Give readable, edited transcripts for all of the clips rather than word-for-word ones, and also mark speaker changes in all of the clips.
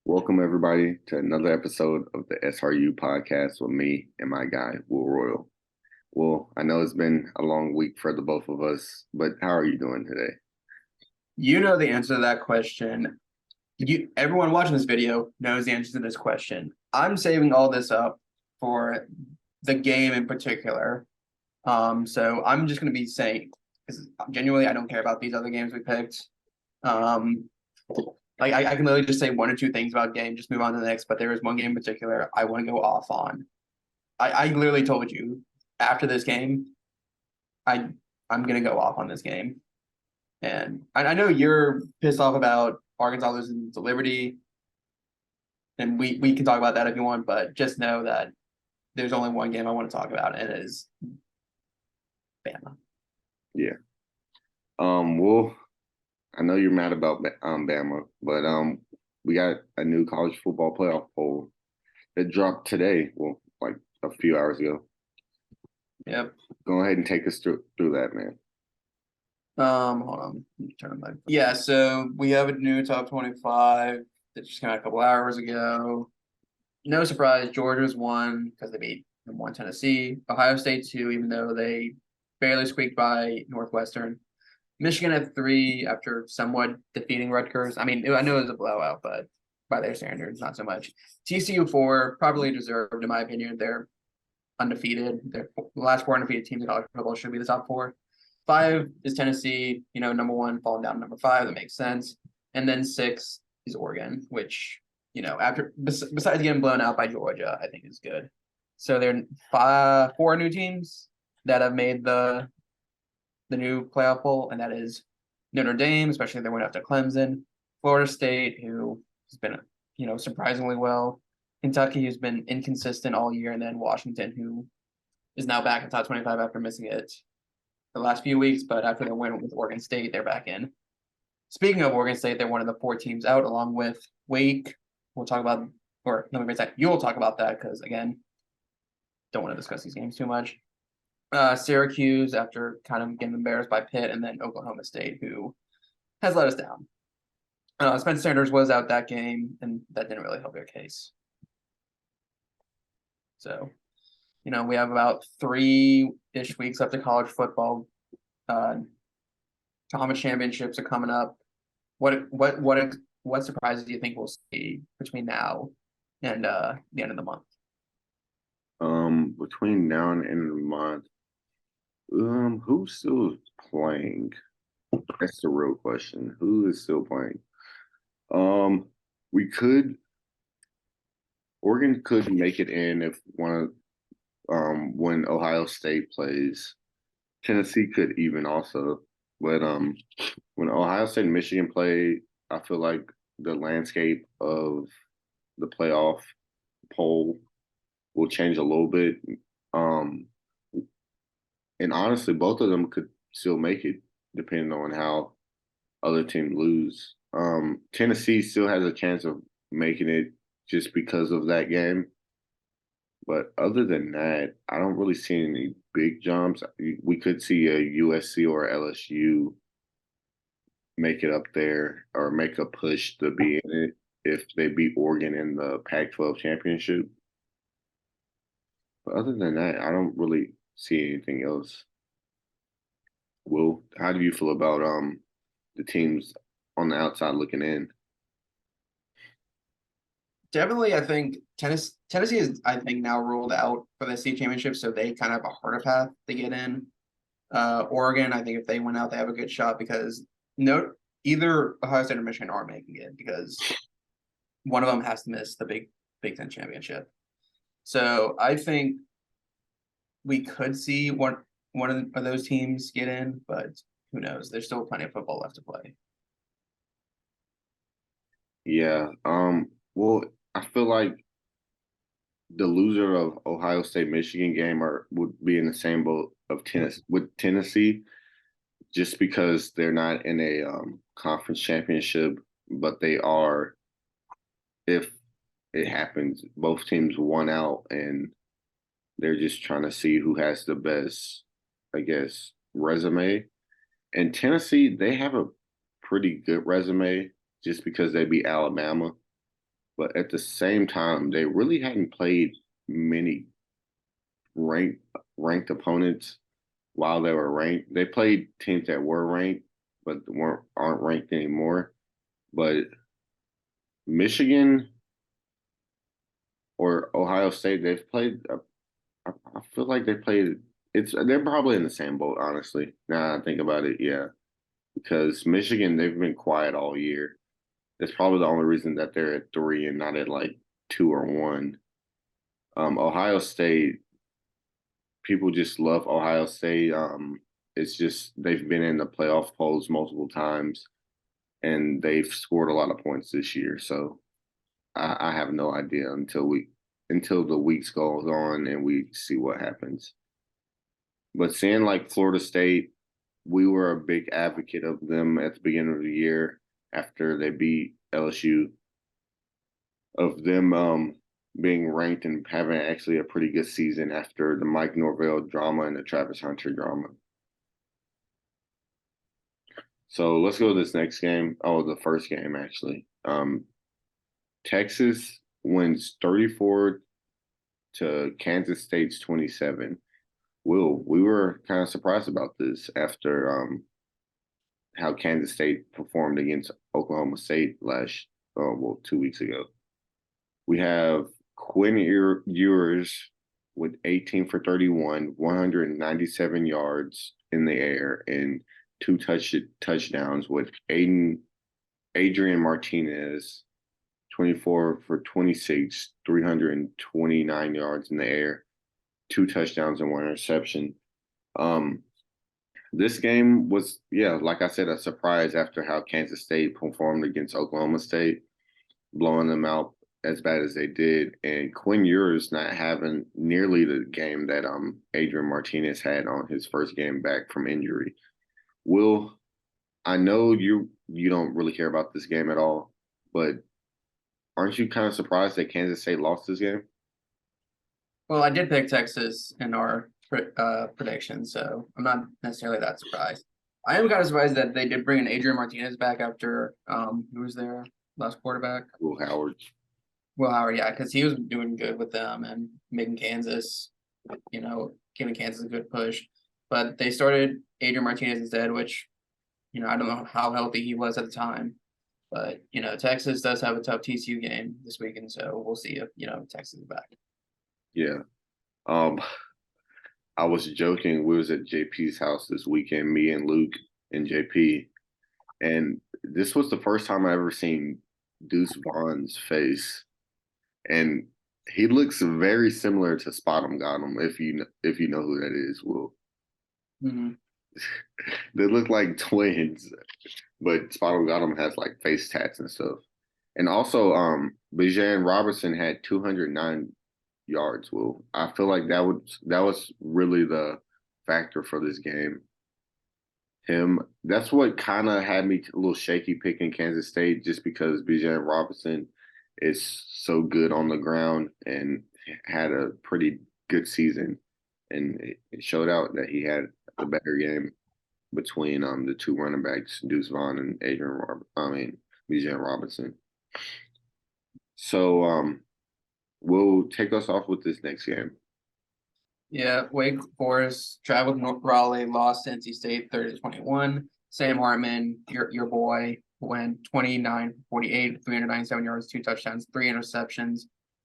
Speaker 1: Welcome, everybody, to another episode of the SRU podcast with me and my guy, Will Royal. Will, I know it's been a long week for the both of us, but how are you doing today?
Speaker 2: You know the answer to that question. Everyone watching this video knows the answer to this question. I'm saving all this up for the game in particular. So I'm just gonna be saying because genuinely I don't care about these other games we picked. Um, like I can literally just say one or two things about game, just move on to the next. But there is one game in particular I want to go off on. I literally told you after this game, I I'm gonna go off on this game. And I know you're pissed off about Arkansas losing to Liberty, and we can talk about that if you want, but just know that there's only one game I want to talk about, and it is Bama.
Speaker 1: Yeah. Well, I know you're mad about Bama, but we got a new college football playoff poll that dropped today. Well, like a few hours ago.
Speaker 2: Yep.
Speaker 1: Go ahead and take us through that, man.
Speaker 2: Hold on. Let me turn my yeah. So we have a new top 25 that just came out a couple hours ago. No surprise, Georgia's one because they beat number one Tennessee. Ohio State two, even though they barely squeaked by Northwestern. Michigan at three after somewhat defeating Rutgers. I mean, I know it was a blowout, but by their standards, not so much. TCU four, probably deserved, in my opinion. They're undefeated. They're the last four undefeated teams in college football should be the top four. Five is Tennessee, number one, falling down to number five. That makes sense. And then six is Oregon, which, after besides getting blown out by Georgia, I think is good. So there are four new teams that have made the new playoff poll, and that is Notre Dame, especially if they went after Clemson, Florida State, who has been, surprisingly well, Kentucky, who's been inconsistent all year, and then Washington, who is now back in top 25 after missing it the last few weeks, but after their win with Oregon State, they're back in. Speaking of Oregon State, they're one of the four teams out, along with Wake. We'll talk about, or let me say, you'll talk about that because, again, don't want to discuss these games too much. Syracuse after kind of getting embarrassed by Pitt, and then Oklahoma State, who has let us down. Spencer Sanders was out that game, and that didn't really help their case. So, we have about 3-ish weeks left of college football. Conference championships are coming up. What surprises do you think we'll see between now and the end of the month?
Speaker 1: Between now and end of the month, who's still playing? That's the real question. Who is still playing? Um, we could Oregon could make it in if when Ohio State plays. Tennessee could even also, but when Ohio State and Michigan play, I feel like the landscape of the playoff poll will change a little bit. Um, and honestly, both of them could still make it, depending on how other teams lose. Tennessee still has a chance of making it just because of that game. But other than that, I don't really see any big jumps. We could see a USC or LSU make it up there or make a push to be in it if they beat Oregon in the Pac-12 championship. But other than that, I don't really see anything else. Will, how do you feel about the teams on the outside looking in?
Speaker 2: Definitely, I think Tennessee is, I think, now ruled out for the state championship, so they kind of have a harder path to get in. Oregon, I think if they win out, they have a good shot because either Ohio State or Michigan are making it because one of them has to miss the Big Ten championship. So I think we could see one of those teams get in, but who knows? There's still plenty of football left to play.
Speaker 1: Yeah. Well, I feel like the loser of Ohio State Michigan game would be in the same boat of Tennessee, just because they're not in a conference championship, but they are if it happens. Both teams won out, and they're just trying to see who has the best, I guess, resume. And Tennessee, they have a pretty good resume just because they beat Alabama. but at the same time, they really hadn't played many ranked ranked opponents while they were ranked. They played teams that were ranked, but weren't aren't ranked anymore. But Michigan or Ohio State, they've played. I feel like they played. They're probably in the same boat, honestly. Now I think about it, yeah, because Michigan they've been quiet all year. That's probably the only reason that they're at three and not at like two or one. Ohio State, people just love Ohio State. It's just they've been in the playoff polls multiple times and they've scored a lot of points this year. So I have no idea until the weeks goes on and we see what happens. But seeing like Florida State, we were a big advocate of them at the beginning of the year after they beat LSU, of them being ranked and having actually a pretty good season after the Mike Norvell drama and the Travis Hunter drama. So let's go to this next game. Oh, the first game actually. Texas wins 34 to Kansas State's 27. Will, we were kind of surprised about this after how Kansas State performed against Oklahoma State last, 2 weeks ago. We have Quinn Ewers with 18 for 31, 197 yards in the air, and two touchdowns with Adrian Martinez, 24 for 26, 329 yards in the air, two touchdowns and one interception. Um, this game was, yeah, like I said, a surprise after how Kansas State performed against Oklahoma State, blowing them out as bad as they did, and Quinn Ewers not having nearly the game that Adrian Martinez had on his first game back from injury. Will, I know you don't really care about this game at all, but aren't you kind of surprised that Kansas State lost this game?
Speaker 2: Well, I did pick Texas in our prediction, so I'm not necessarily that surprised. I am kind of surprised that they did bring in Adrian Martinez back after who was their last quarterback?
Speaker 1: Will Howard.
Speaker 2: Will Howard, yeah, because he was doing good with them and making Kansas, giving Kansas a good push. But they started Adrian Martinez instead, which, I don't know how healthy he was at the time. But, Texas does have a tough TCU game this weekend, so we'll see if, Texas is back.
Speaker 1: Yeah. Um, I was joking. We was at JP's house this weekend, me and Luke and JP, and this was the first time I ever seen Deuce Vaughn's face, and he looks very similar to Spot'em Got 'em if you know who that is. Will
Speaker 2: Mm-hmm.
Speaker 1: they look like twins, but Spot'em Got 'em has like face tats and stuff. And also, Bijan Robinson had 209 yards. Will, I feel like that was really the factor for this game. Him, that's what kind of had me a little shaky picking Kansas State, just because Bijan Robinson is so good on the ground and had a pretty good season, and it showed out that he had a better game between the two running backs, Deuce Vaughn and Bijan Robinson. So we'll take us off with this next game.
Speaker 2: Yeah, Wake Forest traveled to Raleigh, lost to NC State 30-21. Sam Hartman, your boy, went 29-48, 397 yards, two touchdowns, three interceptions.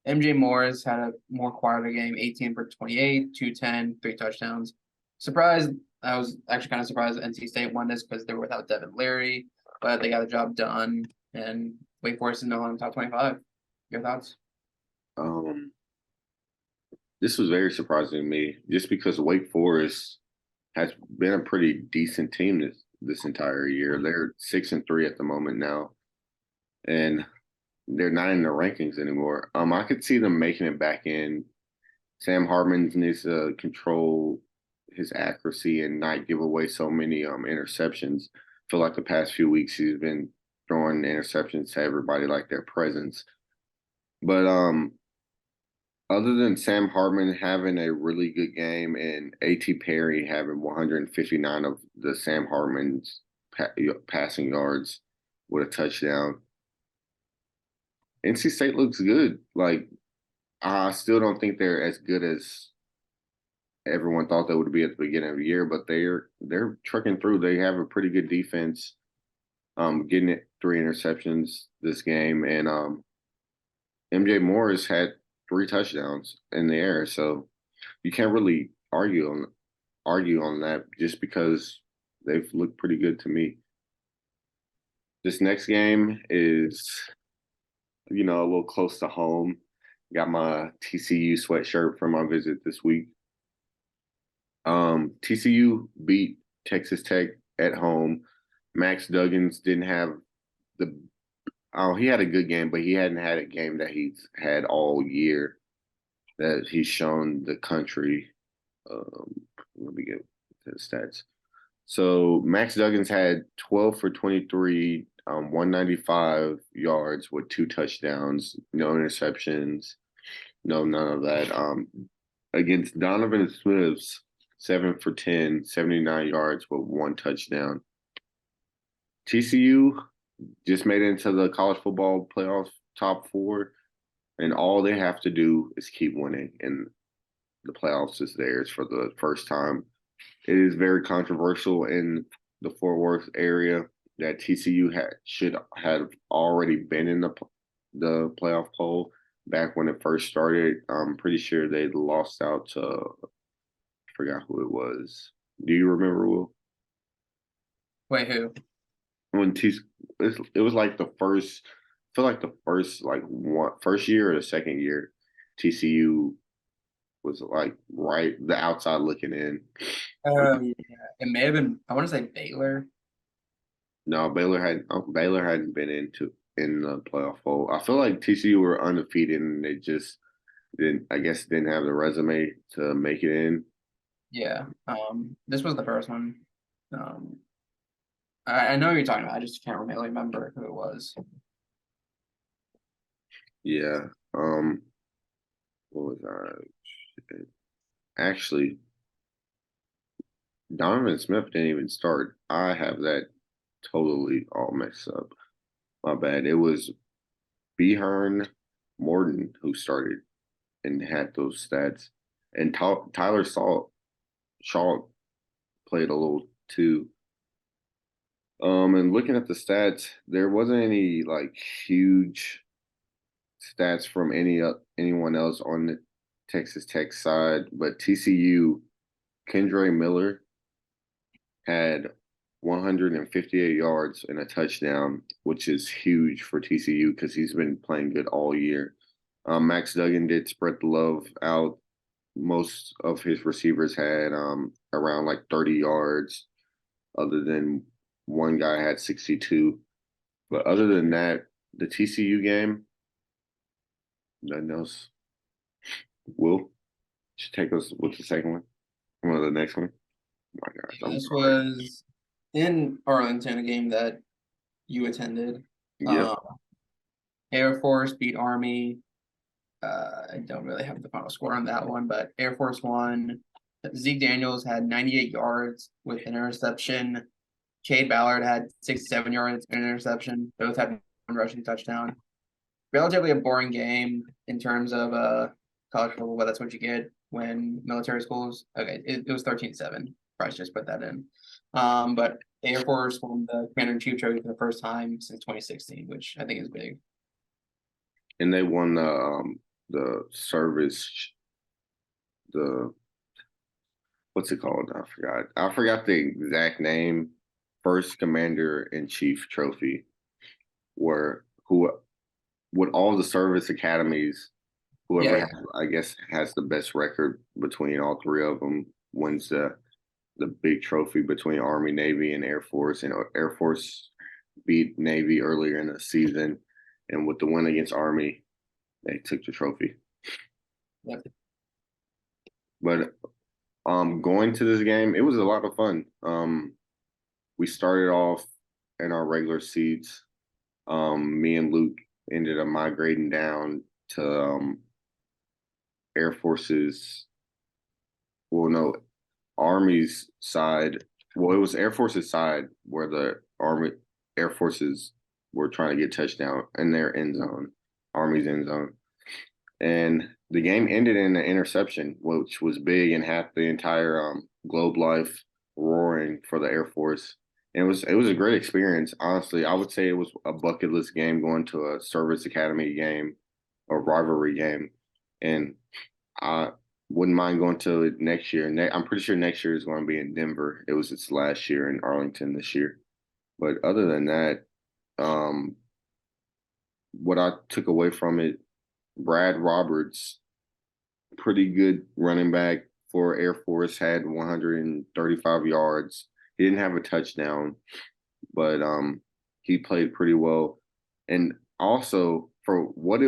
Speaker 2: MJ Morris had a more quieter game, 18 for 28, 210, three touchdowns. Surprised, I was actually kind of surprised that NC State won this because they were without Devin Leary, but they got the job done, and Wake Forest is now in the top 25. Your thoughts?
Speaker 1: Um, this was very surprising to me, just because Wake Forest has been a pretty decent team this entire year. They're 6-3 at the moment now, and they're not in the rankings anymore. I could see them making it back in. Sam Hartman needs to control his accuracy and not give away so many interceptions. I feel like the past few weeks he's been throwing interceptions to everybody like their presence. But other than Sam Hartman having a really good game and A.T. Perry having 159 of the Sam Hartman's passing yards with a touchdown, NC State looks good. Like I still don't think they're as good as everyone thought they would be at the beginning of the year, but they're trucking through. They have a pretty good defense. Getting it 3 interceptions this game, and MJ Morris had 3 touchdowns in the air, so you can't really argue on that just because they've looked pretty good to me. This next game is, a little close to home. Got my TCU sweatshirt for my visit this week. TCU beat Texas Tech at home. Max Duggins didn't have the he had a good game, but he hadn't had a game that he's had all year that he's shown the country. Um, Let me get to the stats. So Max Duggins had 12 for 23, 195 yards with 2 touchdowns, no interceptions, no none of that. Against Donovan Smith's 7 for 10, 79 yards with 1 touchdown. TCU just made it into the college football playoff top 4, and all they have to do is keep winning, and the playoffs is theirs for the first time. It is very controversial in the Fort Worth area that TCU should have already been in the playoff poll back when it first started. I'm pretty sure they lost out to I forgot who it was. Do you remember, Will?
Speaker 2: Wait, who?
Speaker 1: When it was like the first, I feel like the first year or the second year, TCU was like right the outside looking in.
Speaker 2: Yeah, it may have been. I want to say Baylor.
Speaker 1: No, Baylor hadn't been in the playoff poll. I feel like TCU were undefeated and they just didn't have the resume to make it in.
Speaker 2: Yeah. This was the first one. Um, I know who you're talking about. I just can't really remember who it was.
Speaker 1: Yeah. What was I? Actually, Donovan Smith didn't even start. I have that totally all mixed up. My bad. It was Behern Morton who started and had those stats, and Tyler Shaw played a little too. And looking at the stats, there wasn't any like huge stats from anyone else on the Texas Tech side, but TCU, Kendre Miller had 158 yards and a touchdown, which is huge for TCU because he's been playing good all year. Max Duggan did spread the love out. Most of his receivers had around like 30 yards, other than one guy had 62. But other than that, the TCU game, nothing else. Will should take us with the second one. Or the next one. Oh my gosh, I'm
Speaker 2: This
Speaker 1: sorry.
Speaker 2: was in Arlington, a game that you attended.
Speaker 1: Yep.
Speaker 2: Um, Air Force beat Army. I don't really have the final score on that one, but Air Force won. Zeke Daniels had 98 yards with an interception. Cade Ballard had 67 yards and an interception. Both had one rushing touchdown. Relatively a boring game in terms of college football, but that's what you get when military schools. Okay, it was 13-7. Price just put that in. But Air Force won the Commander in Chief trophy for the first time since 2016, which I think is big.
Speaker 1: And they won the service the what's it called? I forgot. I forgot the exact name. First Commander in Chief trophy, where who with all the service academies, whoever
Speaker 2: Yeah,
Speaker 1: has, I guess has the best record between all 3 of them wins the big trophy between Army, Navy, and Air Force. And Air Force beat Navy earlier in the season, and with the win against Army, they took the trophy.
Speaker 2: yeah.
Speaker 1: But going to this game, it was a lot of fun. We started off in our regular seats. Me and Luke ended up migrating down to Air Force's, well, no, Army's side. Well, it was Air Force's side where the Army Air Forces were trying to get touchdown in their end zone. Army's end zone. And the game ended in an interception, which was big and had the entire Globe Life roaring for the Air Force. And it was a great experience. Honestly, I would say it was a bucket list game going to a service academy game or rivalry game. And I wouldn't mind going to it next year. I'm pretty sure next year is going to be in Denver. It was its last year in Arlington this year. But other than that, um, what I took away from it, Brad Roberts, pretty good running back for Air Force, had 135 yards. He didn't have a touchdown, but he played pretty well. And also what's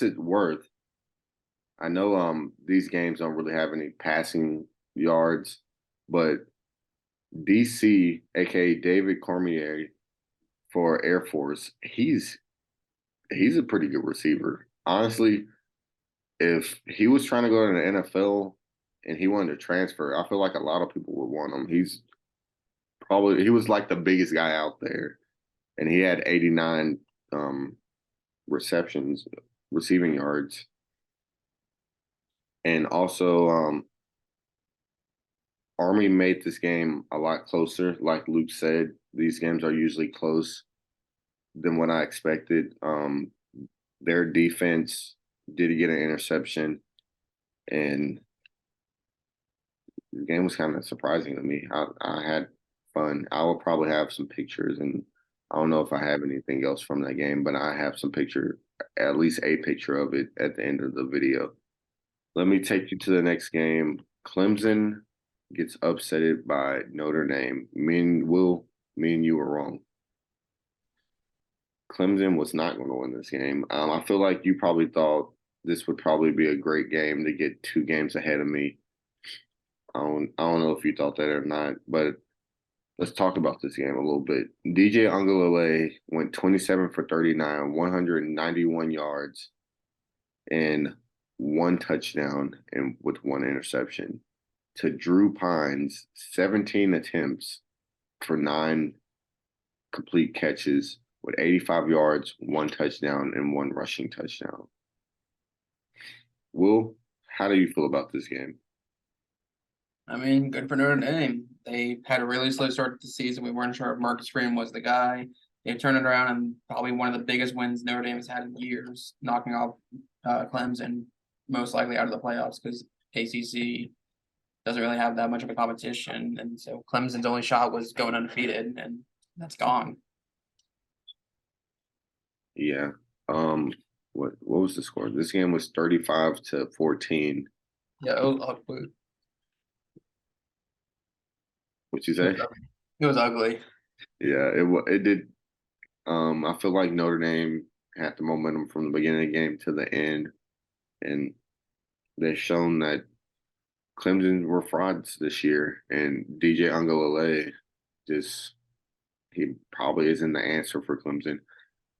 Speaker 1: it worth, I know these games don't really have any passing yards, but DC, aka David Cormier for Air Force, he's a pretty good receiver. Honestly, if he was trying to go to the NFL and he wanted to transfer, I feel like a lot of people would want him. He was like the biggest guy out there, and he had 89 um, receptions, receiving yards, and also Army made this game a lot closer. Like Luke said, these games are usually close than what I expected. Their defense did get an interception, and the game was kind of surprising to me. I had fun. I will probably have some pictures, and I don't know if I have anything else from that game, but I have some picture, at least a picture of it at the end of the video. Let me take you to the next game. Clemson gets upsetted by Notre Dame. Me and you were wrong. Clemson was not going to win this game. I feel like you probably thought this would probably be a great game to get 2 games ahead of me. I don't know if you thought that or not, but let's talk about this game a little bit. DJ Ungalale went 27 for 39, 191 yards, and 1 touchdown and with 1 interception. To Drew Pines, 17 attempts for 9 complete catches with 85 yards, 1 touchdown, and 1 rushing touchdown. Will, how do you feel about this game?
Speaker 2: I mean, good for Notre Dame. They had a really slow start to the season. We weren't sure if Marcus Graham was the guy. They turned it around and probably one of the biggest wins Notre Dame has had in years, knocking off Clemson, most likely out of the playoffs because ACC doesn't really have that much of a competition. And so Clemson's only shot was going undefeated, and that's gone.
Speaker 1: Yeah. What was the score? This game was 35-14.
Speaker 2: Yeah,
Speaker 1: What you say?
Speaker 2: it was ugly.
Speaker 1: Yeah, it did. I feel like Notre Dame had the momentum from the beginning of the game to the end, and they've shown that Clemson were frauds this year. And DJ Ungalale just he probably isn't the answer for Clemson.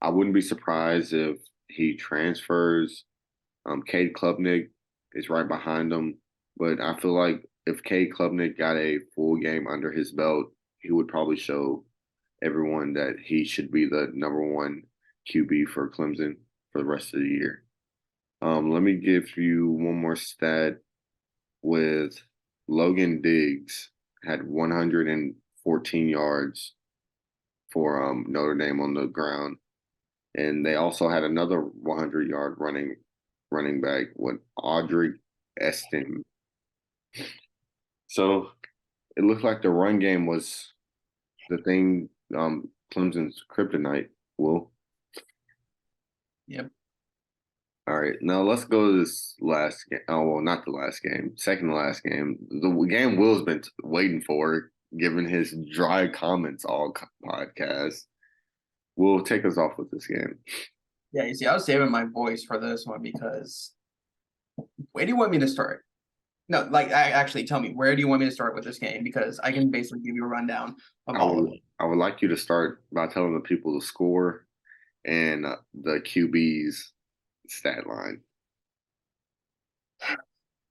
Speaker 1: I wouldn't be surprised if he transfers. Cade Klubnik is right behind him, but I feel like if Cade Klubnik got a full game under his belt, he would probably show everyone that he should be the #1 QB for Clemson for the rest of the year. Let me give you one more stat with Logan Diggs had 114 yards for Notre Dame on the ground, and they also had another 100-yard running back with Audric Estin. So it looked like the run game was the thing, Clemson's kryptonite. Will.
Speaker 2: Yep.
Speaker 1: All right, now let's go to this last game. Oh, well, not the last game, second to last game. The game Will's been waiting for, given his dry comments all podcast. Will take us off with this game.
Speaker 2: Yeah, you see, I was saving my voice for this one because where do you want me to start? No, like actually tell me, where do you want me to start with this game? Because I can basically give you a rundown of all of it.
Speaker 1: I would like you to start by telling the people the score and the QB's stat line.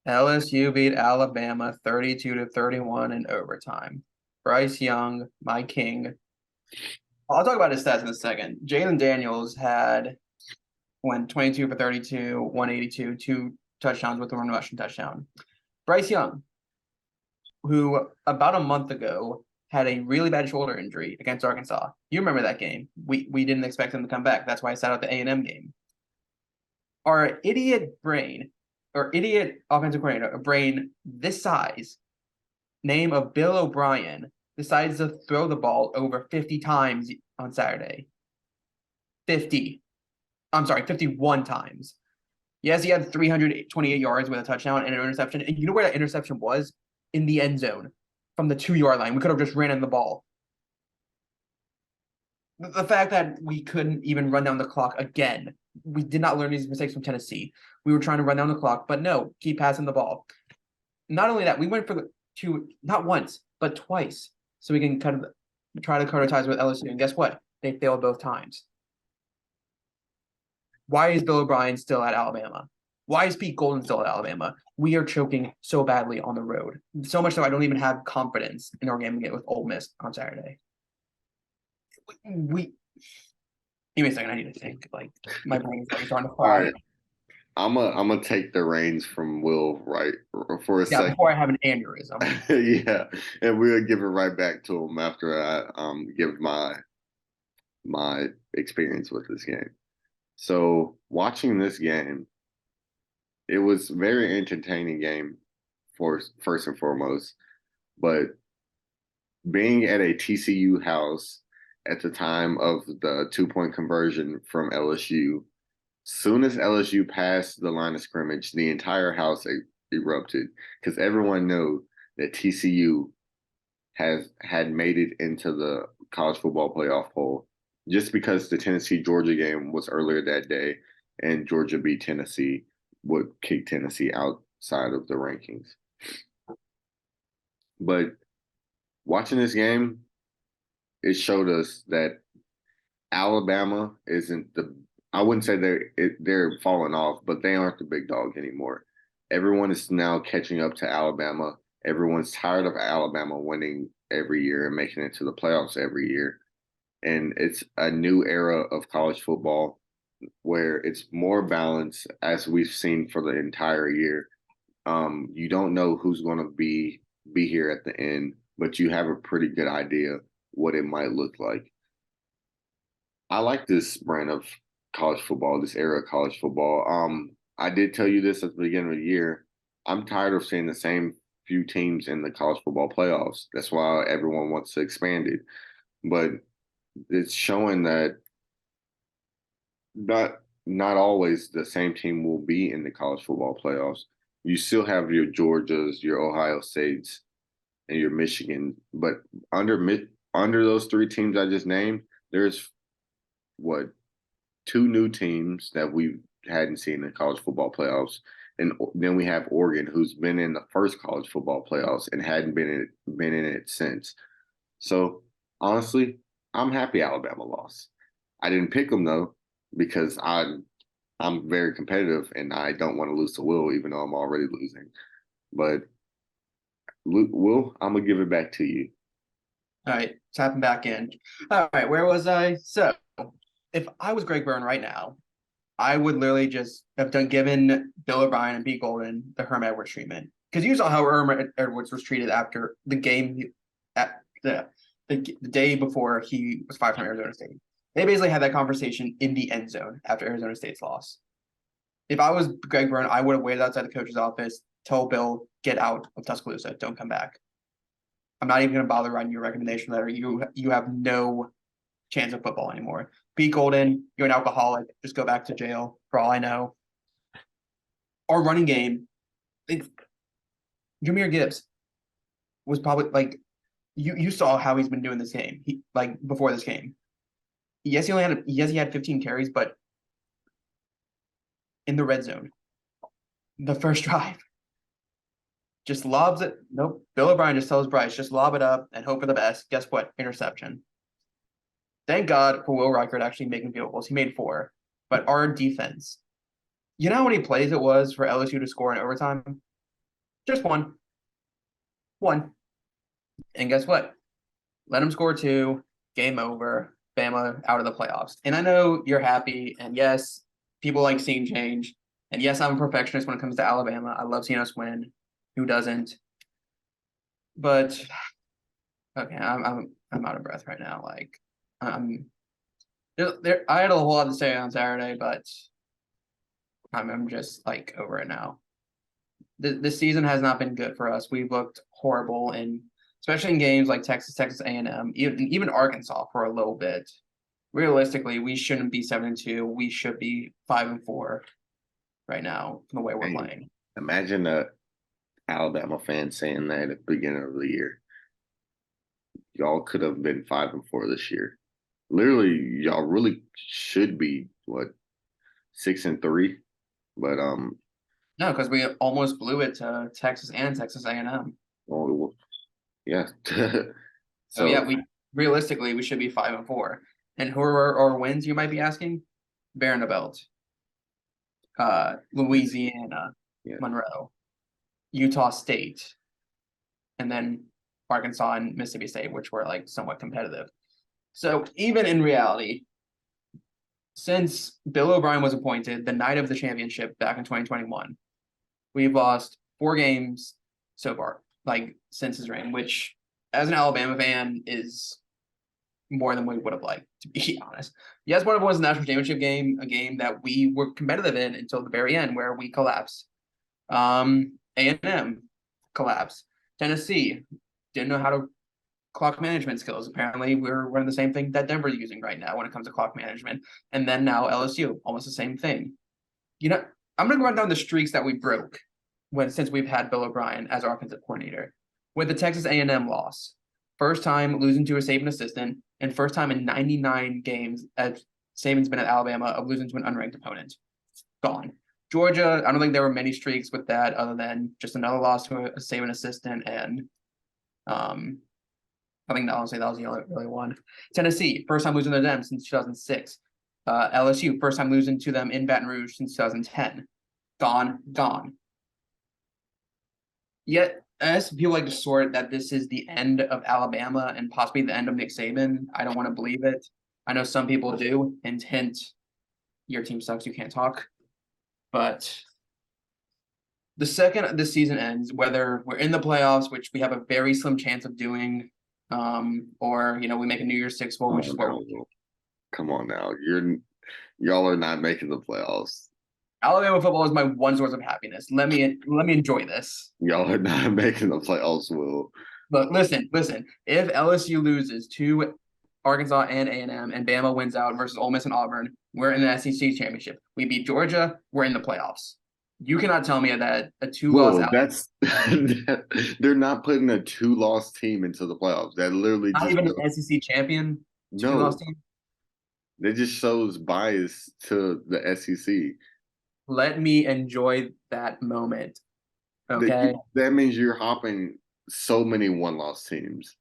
Speaker 2: LSU beat Alabama 32-31 in overtime. Bryce Young, my king. I'll talk about his stats in a second. Jalen Daniels had went 22 for 32, 182, 2 touchdowns with a run rushing touchdown. Bryce Young, who about a month ago had a really bad shoulder injury against Arkansas. You remember that game? We didn't expect him to come back. That's why I sat out the A&M game. Our idiot brain, or idiot offensive coordinator, a brain this size, name of Bill O'Brien, decides to throw the ball over 50 times on Saturday. 51 times. Yes, he had 328 yards with a touchdown and an interception. And you know where that interception was? In the end zone from the 2-yard line. We could have just ran in the ball. The fact that we couldn't even run down the clock again. We did not learn these mistakes from Tennessee. We were trying to run down the clock, but no, keep passing the ball. Not only that, we went for the two, not once, but twice. So we can kind of try to curtail ties with LSU. And guess what? They failed both times. Why is Bill O'Brien still at Alabama? Why is Pete Golden still at Alabama? We are choking so badly on the road. So much so I don't even have confidence in our game with Ole Miss on Saturday. Give me a second. I need to think. Like my brain is starting to fry.
Speaker 1: All right. I'm gonna take the reins from Will right for a second.
Speaker 2: Before I have an aneurysm.
Speaker 1: Yeah, and we'll give it right back to him after I give my experience with this game. So watching this game, it was a very entertaining game for first and foremost, but being at a TCU house at the time of the 2-point conversion from LSU, soon as LSU passed the line of scrimmage, the entire house erupted because everyone knew that TCU had made it into the college football playoff poll just because the Tennessee-Georgia game was earlier that day and Georgia beat Tennessee would kick Tennessee outside of the rankings. But watching this game, it showed us that Alabama isn't I wouldn't say they're falling off, but they aren't the big dog anymore. Everyone is now catching up to Alabama. Everyone's tired of Alabama winning every year and making it to the playoffs every year. And it's a new era of college football where it's more balanced as we've seen for the entire year. You don't know who's going to be here at the end, but you have a pretty good idea what it might look like. I like this brand of college football, this era of college football. I did tell you this at the beginning of the year. I'm tired of seeing the same few teams in the college football playoffs. That's why everyone wants to expand it. But it's showing that not always the same team will be in the college football playoffs. You still have your Georgias, your Ohio States, and your Michigan, but under those three teams I just named, there's two new teams that we hadn't seen in college football playoffs, and then we have Oregon, who's been in the first college football playoffs and hadn't been in it since. So honestly, I'm happy Alabama lost. I didn't pick them though because I'm very competitive and I don't want to lose to Will, even though I'm already losing. But Will, I'm gonna give it back to you.
Speaker 2: All right, tapping back in. All right, where was I? So, if I was Greg Byrne right now, I would literally just have given Bill O'Brien and Pete Golden the Herm Edwards treatment, because you saw how Herm Edwards was treated after the game, at the day before he was fired from Arizona State. They basically had that conversation in the end zone after Arizona State's loss. If I was Greg Byrne, I would have waited outside the coach's office, told Bill, get out of Tuscaloosa, don't come back. I'm not even going to bother writing your recommendation letter. You have no chance of football anymore. Pete Golden, you're an alcoholic. Just go back to jail, for all I know. Our running game, Jahmyr Gibbs was probably like, you saw how he's been doing this game. He before this game. Yes, he had 15 carries, but in the red zone, the first drive, just lobs it. Nope. Bill O'Brien just tells Bryce, just lob it up and hope for the best. Guess what? Interception. Thank God for Will Reichert actually making field goals. He made 4. But our defense, you know how many plays it was for LSU to score in overtime? Just one. One. And guess what? Let him score 2. Game over. Bama out of the playoffs. And I know you're happy. And yes, people like seeing change. And yes, I'm a perfectionist when it comes to Alabama. I love seeing us win. Who doesn't? But okay, I'm out of breath right now. Like I'm I had a whole lot to say on Saturday, but I'm just like over it now. This season has not been good for us. We've looked horrible, and especially in games like Texas A&M, even Arkansas for a little bit. Realistically, we shouldn't be 7-2. We should be 5-4 right now from the way we're
Speaker 1: Hey,
Speaker 2: playing.
Speaker 1: imagine a Alabama fan saying that at the beginning of the year. Y'all could have been 5-4 this year. Literally, y'all really should be what 6-3, but
Speaker 2: No, because we almost blew it to Texas and Texas A&M.
Speaker 1: well, yeah.
Speaker 2: So yeah,
Speaker 1: So
Speaker 2: we realistically we should be 5-4. And who are our wins? You might be asking. Vanderbilt, Louisiana,
Speaker 1: yeah,
Speaker 2: Monroe, Utah State, and then Arkansas and Mississippi State, which were like somewhat competitive. So even in reality, since Bill O'Brien was appointed the night of the championship back in 2021, we've lost 4 games so far, like since his reign, which as an Alabama fan is more than we would have liked, to be honest. Yes, one of them was a national championship game, a game that we were competitive in until the very end where we collapsed. A&M collapsed. Tennessee didn't know how to clock management skills. Apparently, we're running the same thing that Denver's using right now when it comes to clock management. And then now LSU, almost the same thing. You know, I'm gonna run down the streaks that we broke since we've had Bill O'Brien as our offensive coordinator. With the Texas A&M loss, first time losing to a Saban assistant, and first time in 99 games as Saban's been at Alabama of losing to an unranked opponent. Gone. Georgia, I don't think there were many streaks with that other than just another loss to a Saban assistant, and I think honestly that was the only really one. Tennessee, first time losing to them since 2006. LSU, first time losing to them in Baton Rouge since 2010. Gone. Yet, as people like to sort that this is the end of Alabama and possibly the end of Nick Saban, I don't want to believe it. I know some people do, and hint, your team sucks, you can't talk. But the second this season ends, whether we're in the playoffs, which we have a very slim chance of doing, or we make a New Year's Six bowl, which is what
Speaker 1: come on now. Y'all are not making the playoffs.
Speaker 2: Alabama football is my one source of happiness. Let me enjoy this.
Speaker 1: Y'all are not making the playoffs, Will.
Speaker 2: But listen. If LSU loses to Arkansas and A&M, and Bama wins out versus Ole Miss and Auburn, we're in the SEC championship. We beat Georgia, we're in the playoffs. You cannot tell me that a 2-loss
Speaker 1: Well, that's they're not putting a 2-loss team into the playoffs. That literally
Speaker 2: not
Speaker 1: just
Speaker 2: even an SEC champion, 2-loss
Speaker 1: no.
Speaker 2: team.
Speaker 1: That just shows bias to the SEC.
Speaker 2: Let me enjoy that moment. Okay.
Speaker 1: That means you're hopping so many 1-loss teams.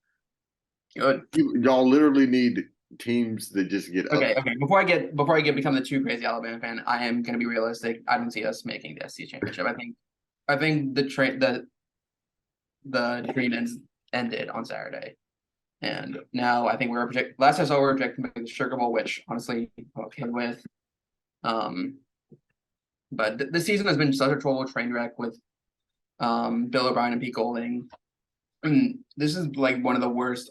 Speaker 2: Good.
Speaker 1: Y'all literally need teams that just get
Speaker 2: Okay.
Speaker 1: up.
Speaker 2: Before I become the too crazy Alabama fan, I am gonna be realistic. I don't see us making the SEC championship. I think the dream ended on Saturday. And now I think we're last I saw we were projecting the Sugar Bowl, which honestly I'm okay with. But the season has been such a total train wreck with Bill O'Brien and Pete Golding. And this is like one of the worst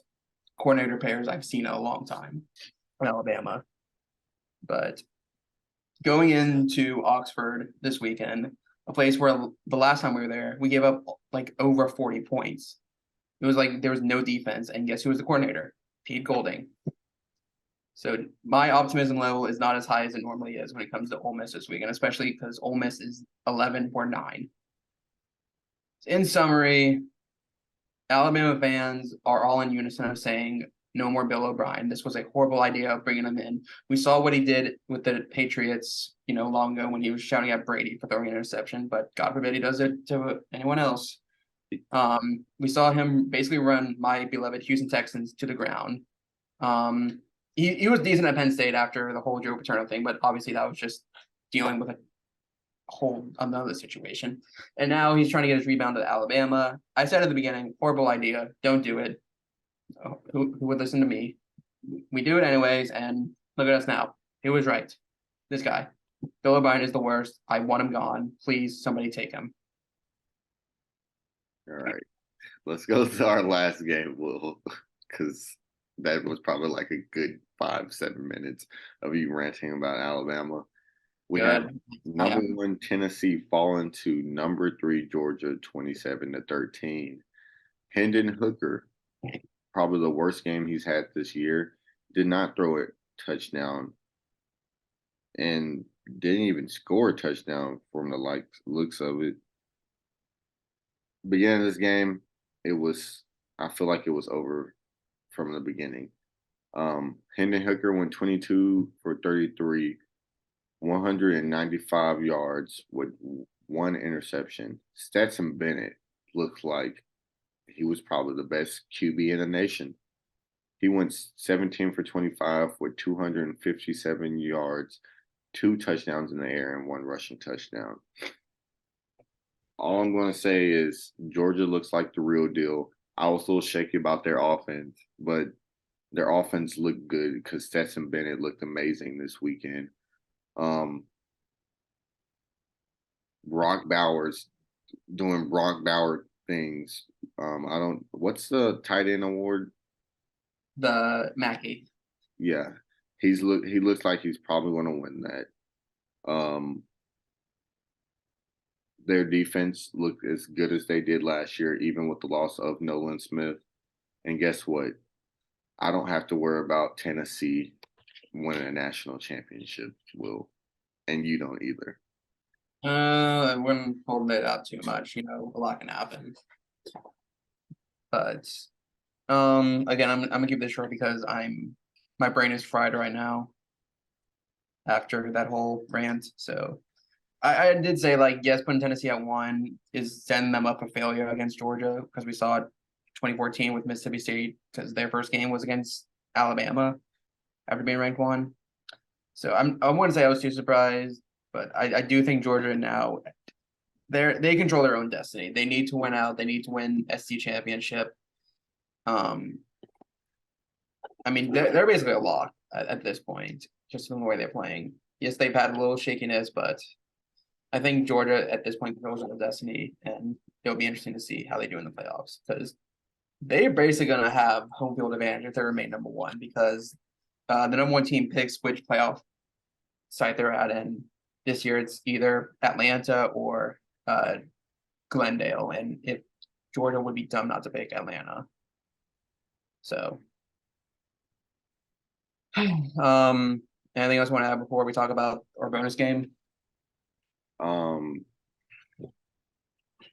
Speaker 2: coordinator pairs I've seen in a long time in Alabama. But going into Oxford this weekend, a place where the last time we were there, we gave up like over 40 points. It was like there was no defense, and guess who was the coordinator? Pete Golding. So my optimism level is not as high as it normally is when it comes to Ole Miss this weekend, especially because Ole Miss is 11-9. In summary, Alabama fans are all in unison of saying no more Bill O'Brien. This was a horrible idea of bringing him in. We saw what he did with the Patriots, long ago when he was shouting at Brady for throwing an interception, but God forbid he does it to anyone else. We saw him basically run my beloved Houston Texans to the ground. He was decent at Penn State after the whole Joe Paterno thing, but obviously that was just dealing with a whole another situation. And now he's trying to get his rebound to Alabama. I said at the beginning, horrible idea, don't do it. Who would listen to me? We do it anyways, and look at us now. He was right. This guy. Bill O'Brien is the worst. I want him gone. Please, somebody take him.
Speaker 1: All right. Let's go to our last game, Will, because that was probably like a good 5, 7 minutes of you ranting about Alabama. We have
Speaker 2: Good.
Speaker 1: number
Speaker 2: Yeah.
Speaker 1: one Tennessee falling to number three Georgia, 27-13. Hendon Hooker, probably the worst game he's had this year, did not throw a touchdown and didn't even score a touchdown from the looks of it. Beginning of this game, it was I feel like it was over from the beginning. Hendon Hooker went 22 for 33, 195 yards with one interception. Stetson Bennett looked like he was probably the best QB in the nation. He went 17 for 25 with 257 yards, two touchdowns in the air, and one rushing touchdown. All I'm going to say is Georgia looks like the real deal. I was a little shaky about their offense, but their offense looked good because Stetson Bennett looked amazing this weekend. Brock Bowers doing Brock Bauer things. I don't. What's the tight end award?
Speaker 2: The Mackey.
Speaker 1: Yeah, he looks like he's probably going to win that. Their defense looked as good as they did last year, even with the loss of Nolan Smith. And guess what? I don't have to worry about Tennessee winning a national championship, Will, and you don't either.
Speaker 2: I wouldn't hold it out too much. A lot can happen. But again, I'm gonna keep this short because my brain is fried right now after that whole rant. So I did say, like, yes, putting Tennessee at 1 is setting them up for failure against Georgia, because we saw it 2014 with Mississippi State, because their first game was against Alabama after being ranked 1. So I wouldn't say I was too surprised, but I do think Georgia now, they control their own destiny. They need to win out. They need to win SC championship. I mean, they're basically a lock at this point, just from the way they're playing. Yes, they've had a little shakiness, but I think Georgia at this point controls their destiny, and it'll be interesting to see how they do in the playoffs, because they're basically going to have home field advantage if they remain number 1, because the number 1 team picks which playoff site they're at, and this year it's either Atlanta or Glendale, and if Georgia would be dumb not to pick Atlanta. So, anything else you want to add before we talk about our bonus game?
Speaker 1: Um,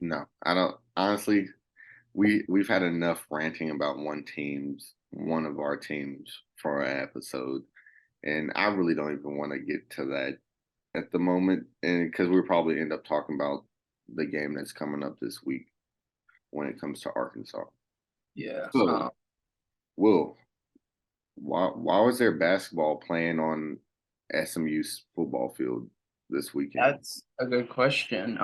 Speaker 1: no, I don't. Honestly, we've had enough ranting about one of our teams for an episode, and I really don't even want to get to that at the moment, and because we'll probably end up talking about the game that's coming up this week when it comes to Arkansas.
Speaker 2: Yeah.
Speaker 1: So, Will, why was there basketball playing on SMU's football field this weekend?
Speaker 2: That's a good question.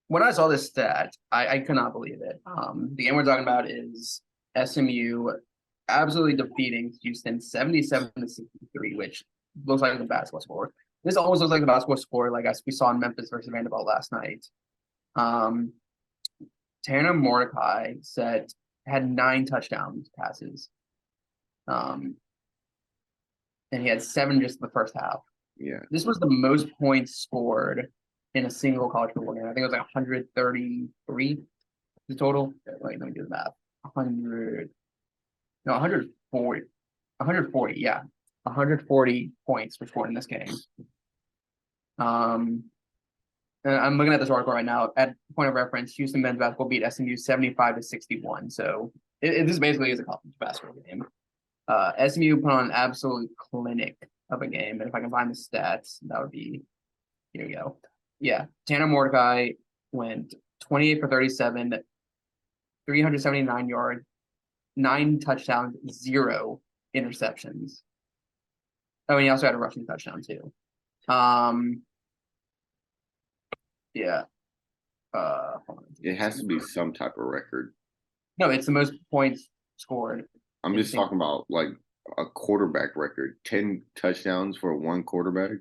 Speaker 2: When I saw this stat, I could not believe it. The game we're talking about is SMU absolutely defeating Houston 77-63, which looks like the basketball score. This almost looks like the basketball score like we saw in Memphis versus Vanderbilt last night. Tanner Mordecai had 9 touchdown passes. And he had 7 just in the first half.
Speaker 1: Yeah.
Speaker 2: This was the most points scored in a single college football game. I think it was like 133 the total. Wait, let me do the math. 140. 140, yeah. 140 points were scored in this game. And I'm looking at this article right now. At point of reference, Houston men's basketball beat SMU 75-61. So this basically is a college basketball game. SMU put on an absolute clinic of a game. And if I can find the stats, that would be, here we go. Yeah, Tanner Mordecai went 28 for 37, 379 yards, 9 touchdowns, 0 interceptions. Oh, and he also had a rushing touchdown too. Yeah.
Speaker 1: It has to be some type of record.
Speaker 2: No, it's the most points scored.
Speaker 1: I'm just talking about like a quarterback record. 10 touchdowns for one quarterback.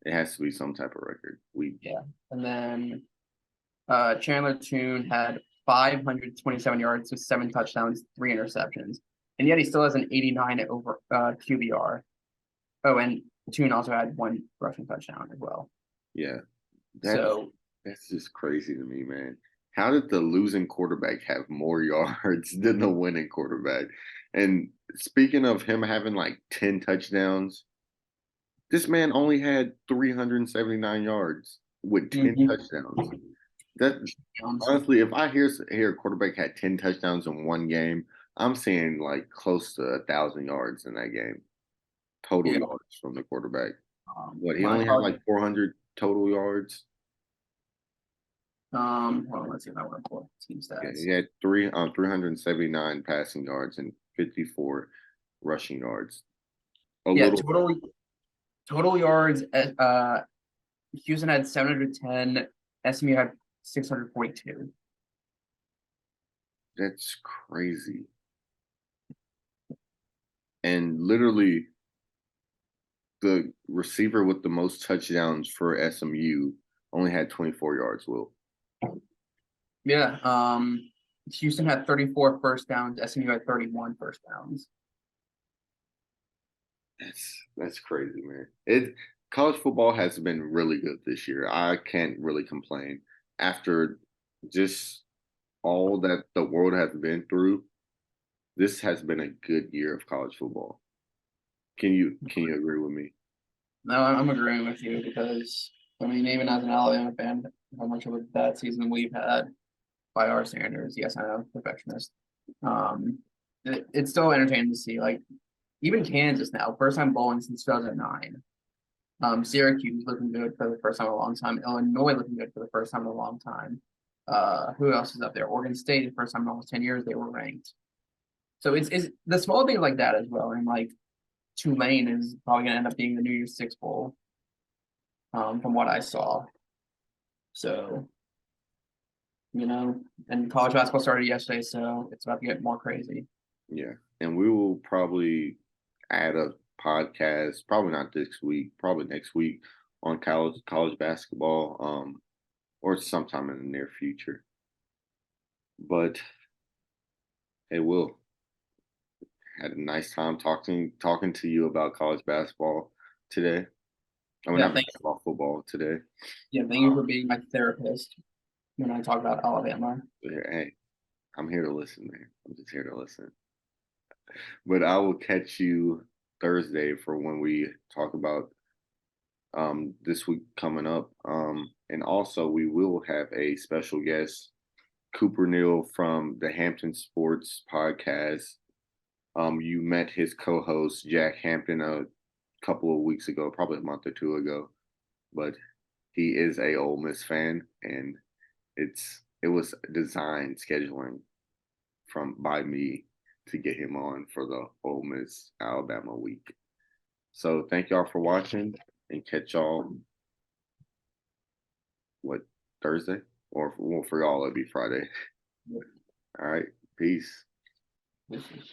Speaker 1: It has to be some type of record.
Speaker 2: Yeah. And then Chandler Tune had 527 yards with 7 touchdowns, 3 interceptions. And yet he still has an 89 over QBR. Oh, and Tune also had 1 rushing touchdown as well.
Speaker 1: Yeah,
Speaker 2: So
Speaker 1: that's just crazy to me, man. How did the losing quarterback have more yards than the winning quarterback? And speaking of him having like 10 touchdowns, this man only had 379 yards with 10 touchdowns. That honestly, if I hear a quarterback had 10 touchdowns in one game, I'm seeing like close to 1,000 yards in that game. Total
Speaker 2: yeah,
Speaker 1: yards from the quarterback. What, he
Speaker 2: my
Speaker 1: only had like 400 total yards?
Speaker 2: hold on, let's see if I want to pull up team
Speaker 1: Yeah,
Speaker 2: stats.
Speaker 1: he had 379 passing yards and 54 rushing yards. A
Speaker 2: Yeah,
Speaker 1: little,
Speaker 2: total yards at Houston had 710, SMU had 642.
Speaker 1: that's crazy. And literally, the receiver with the most touchdowns for SMU only had 24 yards, Will.
Speaker 2: Yeah, Houston had 34 first downs, SMU had 31 first downs.
Speaker 1: That's crazy, man. College football has been really good this year. I can't really complain after just all that the world has been through. This has been a good year of college football. Can you agree with me?
Speaker 2: No, I'm agreeing with you because I mean, even as an Alabama fan, how much of a bad season we've had by our standards. Yes, I know, perfectionist. It's still entertaining to see. Like even Kansas now, first time bowling since 2009. Syracuse looking good for the first time in a long time. Illinois looking good for the first time in a long time. Who else is up there? Oregon State, the first time in almost 10 years they were ranked. So it's the small things like that as well. And like Tulane is probably gonna end up being the New Year's Six Bowl, from what I saw. So, and college basketball started yesterday, so it's about to get more crazy.
Speaker 1: Yeah. And we will probably add a podcast, probably not this week, probably next week on college basketball, or sometime in the near future. But hey, Will, had a nice time talking to you about college basketball today. I mean,
Speaker 2: Yeah,
Speaker 1: not basketball, football today.
Speaker 2: thank you for being my therapist when I talk about Alabama.
Speaker 1: Hey, I'm here to listen, man. I'm just here to listen. But I will catch you Thursday for when we talk about this week coming up. And also we will have a special guest, Cooper Neal from the Hampton Sports Podcast. You met his co-host Jack Hampton a couple of weeks ago, probably a month or two ago, but he is a Ole Miss fan, and it was design scheduling by me to get him on for the Ole Miss Alabama week. So thank y'all for watching, and catch y'all what, Thursday, or well, for y'all it'll be Friday. All right, peace.
Speaker 2: This is